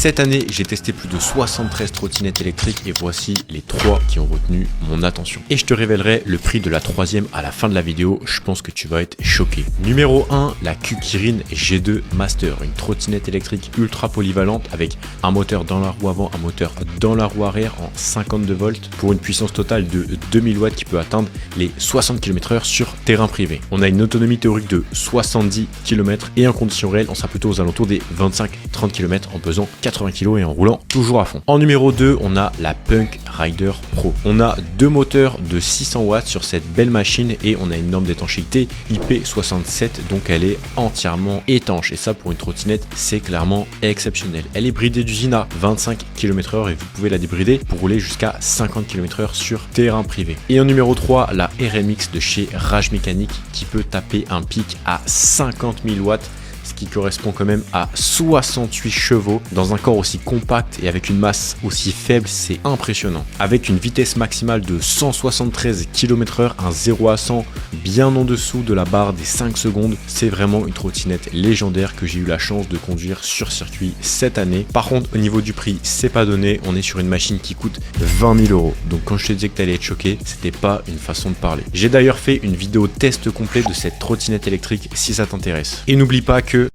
Cette année, j'ai testé plus de 73 trottinettes électriques et voici les 3 qui ont retenu mon attention. Et je te révélerai le prix de la troisième à la fin de la vidéo, je pense que tu vas être choqué. Numéro 1, la Q-Kirin G2 Master, une trottinette électrique ultra polyvalente avec un moteur dans la roue avant, un moteur dans la roue arrière en 52 volts pour une puissance totale de 2000 watts qui peut atteindre les 60 km/h sur terrain privé. On a une autonomie théorique de 70 km et en conditions réelles, on sera plutôt aux alentours des 25-30 km en pesant 80 kg et en roulant toujours à fond. En numéro 2, on a la Punk Rider Pro. On a deux moteurs de 600 watts sur cette belle machine et on a une norme d'étanchéité IP67, donc elle est entièrement étanche et ça pour une trottinette c'est clairement exceptionnel. Elle est bridée d'usine à 25 km/h et vous pouvez la débrider pour rouler jusqu'à 50 km/h sur terrain privé. Et en numéro 3, la RMX de chez Rage Mécanique qui peut taper un pic à 50 000 watts, ce qui correspond quand même à 68 chevaux dans un corps aussi compact et avec une masse aussi faible, c'est impressionnant. Avec une vitesse maximale de 173 km/h, un 0 à 100 bien en dessous de la barre des 5 secondes, c'est vraiment une trottinette légendaire que j'ai eu la chance de conduire sur circuit cette année. Par contre, au niveau du prix, c'est pas donné, on est sur une machine qui coûte 20 000 €. Donc quand je te disais que t'allais être choqué, c'était pas une façon de parler. J'ai d'ailleurs fait une vidéo test complet de cette trottinette électrique si ça t'intéresse. Et n'oublie pas que